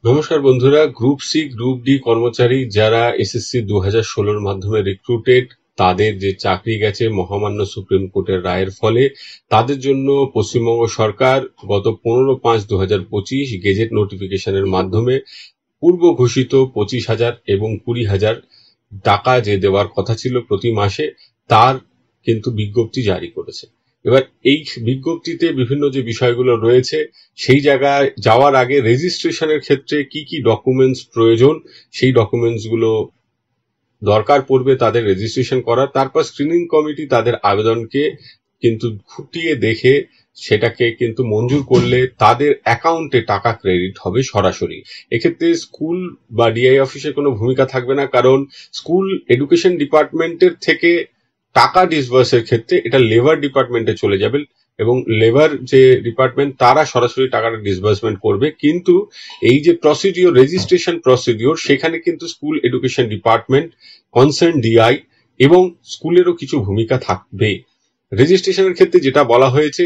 নমস্কার বন্ধুরা, group C group D কর্মচারী যারা এসএসসি 2016 মাধ্যমে রিক্রুটেড, তাদের যে চাকরি গেছে মহামান্য সুপ্রিম কোর্টের রায়ের ফলে, তাদের জন্য পশ্চিমবঙ্গ সরকার গত 15/5/2025 গেজেট নোটিফিকেশনের মাধ্যমে পূর্ব ঘোষিত 25,000 এবং 20,000 টাকা যে দেওয়ার কথা ছিল প্রতি মাসে, তার কিন্তু বিজ্ঞপ্তি জারি করেছে। এবার এই বিজ্ঞপ্তিতে বিভিন্ন যে বিষয়গুলো রয়েছে, সেই জায়গায় যাওয়ার আগে রেজিস্ট্রেশনের ক্ষেত্রে কি কি ডকুমেন্টস প্রয়োজন, সেই ডকুমেন্টসগুলো দরকার পড়বে তাদের রেজিস্ট্রেশন করার। তারপর স্ক্রিনিং কমিটি তাদের আবেদনকে কিন্তু খুঁটিয়ে দেখে সেটাকে কিন্তু মঞ্জুর করলে তাদের অ্যাকাউন্টে টাকা ক্রেডিট হবে সরাসরি। এক্ষেত্রে স্কুল বা ডিআই অফিসের কোনো ভূমিকা থাকবে না, কারণ স্কুল এডুকেশন ডিপার্টমেন্টের থেকে টাকা ডিসবার্সের ক্ষেত্রে এটা লেবার ডিপার্টমেন্টে চলে যাবে এবং লেবার যে ডিপার্টমেন্ট তারা সরাসরি টাকাটা ডিসবার্সমেন্ট করবে। কিন্তু এই যে প্রসিডিওর, রেজিস্ট্রেশন প্রসিডিওর, সেখানে কিন্তু school education department, concern DI এবং স্কুলেরও কিছু ভূমিকা থাকবে। রেজিস্ট্রেশনের ক্ষেত্রে যেটা বলা হয়েছে,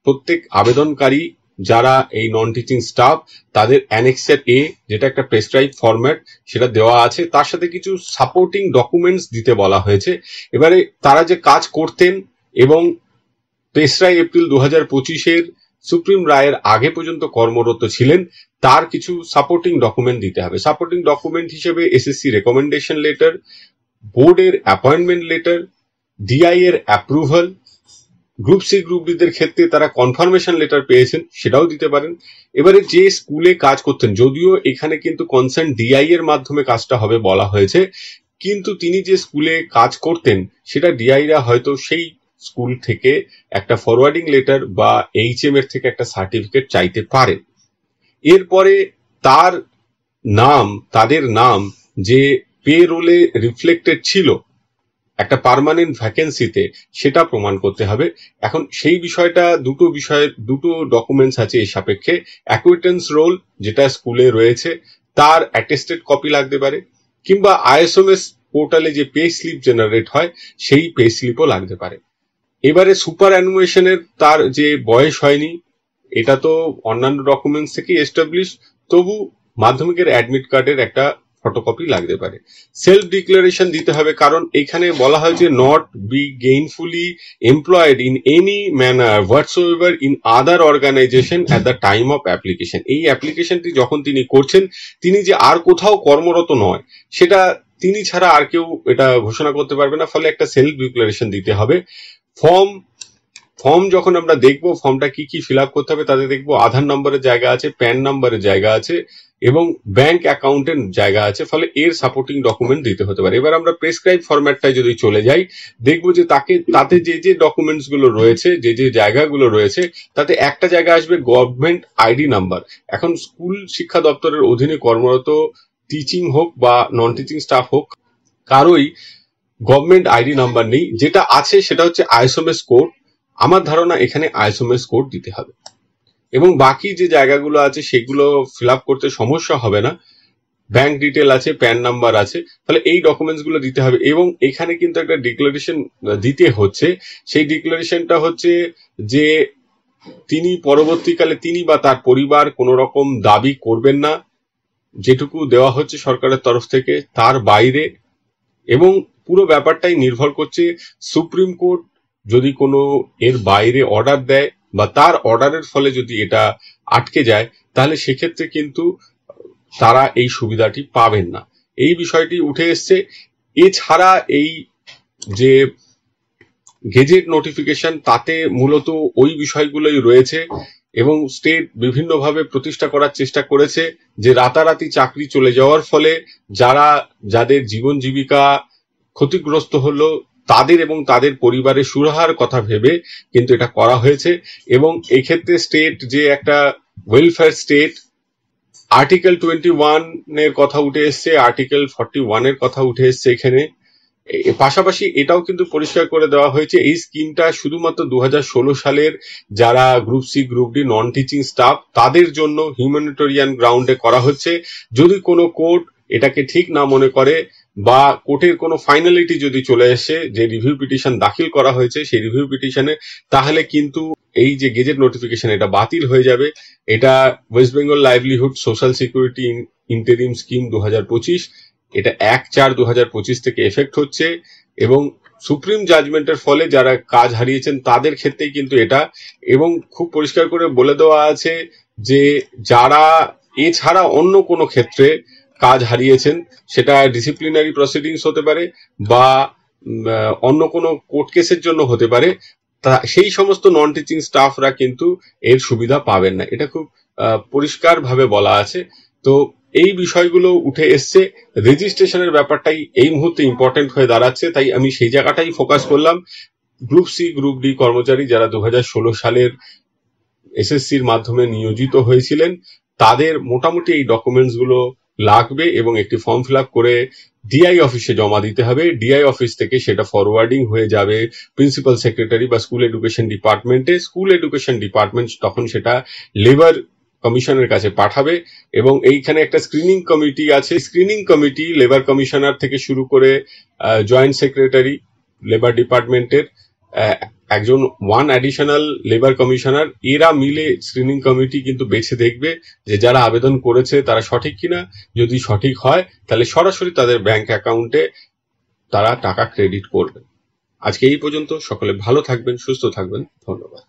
প্রত্যেক আবেদনকারী যারা এই নন টিচিং স্টাফ, তাদের অ্যানেক্সার এ, যেটা একটা প্রেসক্রাইব ফরম্যাট, সেটা দেওয়া আছে। তার সাথে কিছু সাপোর্টিং ডকুমেন্টস দিতে বলা হয়েছে। এবারে তারা যে কাজ করতেন এবং 3রা এপ্রিল 2025-এর সুপ্রিম রায়ের আগে পর্যন্ত কর্মরত ছিলেন, তার কিছু সাপোর্টিং ডকুমেন্ট দিতে হবে। সাপোর্টিং ডকুমেন্ট হিসেবে এসএসসি রেকমেন্ডেশন লেটার, বোর্ডের অ্যাপয়েন্টমেন্ট লেটার, ডিআই এর approval, group C group D দের ক্ষেত্রে তারা কনফার্মেশন লেটার পেয়েছেন, সেটাও দিতে পারেন। এবারে যে স্কুলে কাজ করতেন, যদিও এখানে কিন্তু কনসার্ন ডিআই এর মাধ্যমে কাজটা হবে বলা হয়েছে, কিন্তু তিনি যে স্কুলে কাজ করতেন সেটা ডিআইরা হয়তো সেই স্কুল থেকে একটা ফরওয়ার্ডিং লেটার বা এইচএম এর থেকে একটা সার্টিফিকেট চাইতে পারে। এরপরে তার নাম, তাদের নাম যে পে রোলে রিফ্লেক্টেড ছিল একটা পার্মানেন্ট ভ্যাকেন্সিতে, সেটা প্রমাণ করতে হবে। এখন সেই বিষয়টা দুটো ডকুমেন্টস আছে এই সাপেক্ষে। অ্যাকুইটেন্স রোল যেটা স্কুলে রয়েছে তার অ্যাটেস্টেড কপি লাগতে পারে, কিংবা আইএসএমএস পোর্টালে যে পে স্লিপ জেনারেট হয় সেই পে স্লিপও লাগতে পারে। এবারে সুপার অ্যানুয়েশনের তার যে বয়স হয়নি, এটা তো অন্যান্য ডকুমেন্টস থেকে এস্টাবলিশ, তবু মাধ্যমিকের অ্যাডমিট কার্ডের একটা ফটোকপি লাগতে পারে। সেলফ ডিক্লারেশন দিতে হবে, কারণ এখানে বলা হয় যে not be gainfully employed in any manner whatsoever in other organisation at the time of application. এই অ্যাপ্লিকেশনটি যখন তিনি করছেন, তিনি যে আর কোথাও কর্মরত নয়, সেটা তিনি ছাড়া আর কেউ এটা ঘোষণা করতে পারবে না। ফলে একটা সেলফ ডিক্লারেশন দিতে হবে। ফর্ম যখন আমরা দেখবো, ফর্মটা কি কি ফিল আপ করতে হবে, তাতে দেখবো আধার নম্বরের জায়গা আছে, প্যান নম্বরের জায়গা আছে এবং ব্যাংক অ্যাকাউন্টের জায়গা আছে। ফলে এর সাপোর্টিং ডকুমেন্ট দিতে হতে পারে। এবার আমরা প্রেসক্রাইব ফরম্যাটটায় যদি চলে যাই, দেখবো যে তাতে যে যে ডকুমেন্টস গুলো রয়েছে, যে যে জায়গাগুলো রয়েছে, তাতে একটা জায়গা আসবে গভর্নমেন্ট আইডি নাম্বার। এখন স্কুল শিক্ষা দপ্তরের অধীনে কর্মরত টিচিং হোক বা নন টিচিং স্টাফ হোক, কারোই গভর্নমেন্ট আইডি নাম্বার নেই। যেটা আছে সেটা হচ্ছে আইএসএমএস কোড। আমার ধারণা এখানে আইএসএমএস কোড দিতে হবে এবং বাকি যে জায়গাগুলো আছে সেগুলো ফিল আপ করতে সমস্যা হবে না। ব্যাংক ডিটেল আছে, প্যান নাম্বার আছে, তাহলে এই ডকুমেন্টস গুলো দিতে হবে। এবং এখানে কিন্তু একটা ডিক্লারেশন দিতে হচ্ছে। সেই ডিক্লারেশনটা হচ্ছে যে তিনি পরবর্তীকালে, তিনি বা তার পরিবার কোনো রকম দাবি করবেন না যেটুকু দেওয়া হচ্ছে সরকারের তরফ থেকে তার বাইরে। এবং পুরো ব্যাপারটাই নির্ভর করছে সুপ্রিম কোর্ট যদি কোনো এর বাইরে অর্ডার দেয় বা তার অর্ডারের ফলে যদি এটা আটকে যায়, তাহলে সেক্ষেত্রে কিন্তু তারা এই সুবিধাটি পাবেন না। এই বিষয়টি উঠে এসছে। এছাড়া এই যে গেজেট নোটিফিকেশন, তাতে মূলত ওই বিষয়গুলোই রয়েছে এবং স্টেট বিভিন্নভাবে প্রতিষ্ঠা করার চেষ্টা করেছে যে রাতারাতি চাকরি চলে যাওয়ার ফলে যাদের জীবন জীবিকা ক্ষতিগ্রস্ত হলো, তাদের এবং তাদের পরিবারের সুরাহার কথা ভেবে কিন্তু এটা করা হয়েছে। এবং এক্ষেত্রে স্টেট যে একটা ওয়েলফেয়ার স্টেট, আর্টিকেল 21 এর কথা উঠে এসছে, আর্টিকেল 41 এর কথা উঠে এসছে এখানে। পাশাপাশি এটাও কিন্তু পরিষ্কার করে দেওয়া হয়েছে এই স্কিমটা শুধুমাত্র 2016 সালের যারা group C group D non teaching staff, তাদের জন্য হিউম্যানিটেরিয়ান গ্রাউন্ডে করা হচ্ছে। যদি কোনো কোর্ট এটাকে ঠিক না মনে করে বা কোর্টের কোনো ফাইনালিটি যদি চলে আসে যে রিভিউ পিটিশন দাখিল করা হয়েছে সেই রিভিউ পিটিশনে, তাহলে কিন্তু এই যে গেজেট নোটিফিকেশন এটা বাতিল হয়ে যাবে। এটা West Bengal livelihood social security interim scheme 2025, এটা 1/4/2025 থেকে এফেক্ট হচ্ছে এবং সুপ্রিম জাজমেন্টের ফলে যারা কাজ হারিয়েছেন তাদের ক্ষেত্রেই কিন্তু এটা, এবং খুব পরিষ্কার করে বলে দেওয়া আছে যে যারা এছাড়া অন্য কোনো ক্ষেত্রে কাজ হারিয়েছেন, সেটা ডিসিপ্লিনারি প্রসিডিংস হতে পারে বা অন্য কোনো কোর্ট কেসের জন্য হতে পারে, সেই সমস্ত নন টিচিং স্টাফরা কিন্তু এর সুবিধা পাবেন না। এটা খুব পরিষ্কার ভাবে বলা আছে। তো এই বিষয়গুলো উঠে এসছে, রেজিস্ট্রেশনের ব্যাপারটাই এই মুহূর্তে ইম্পর্টেন্ট হয়ে দাঁড়াচ্ছে, তাই আমি সেই জায়গাটাই ফোকাস করলাম। গ্রুপ সি গ্রুপ ডি কর্মচারী যারা 2016 সালের এসএসসির মাধ্যমে নিয়োজিত হয়েছিলেন, তাদের মোটামুটি এই ডকুমেন্টস গুলো লাগবে এবং একটি ফর্ম ফিল আপ করে ডিআই অফিসে জমা দিতে হবে। ডিআই অফিস থেকে সেটা ফরওয়ার্ডিং হয়ে যাবে প্রিন্সিপাল সেক্রেটারি বা স্কুল এডুকেশন ডিপার্টমেন্টে। স্কুল এডুকেশন ডিপার্টমেন্ট তখন সেটা লেবার কমিশনের কাছে পাঠাবে এবং এইখানে একটা স্ক্রিনিং কমিটি আছে। স্ক্রিনিং কমিটি লেবার কমিশনার থেকে শুরু করে জয়েন্ট সেক্রেটারি লেবার ডিপার্টমেন্টের, একজন অ্যাডিশনাল লেবার কমিশনার, এরা মিলে স্ক্রিনিং কমিটি কিন্তু বেছে দেখবে যে যারা আবেদন করেছে তারা সঠিক কিনা। যদি সঠিক হয় তাহলে সরাসরি তাদের ব্যাংক অ্যাকাউন্টে তারা টাকা ক্রেডিট করবে। আজকে এই পর্যন্ত। সকলে ভালো থাকবেন, সুস্থ থাকবেন। ধন্যবাদ।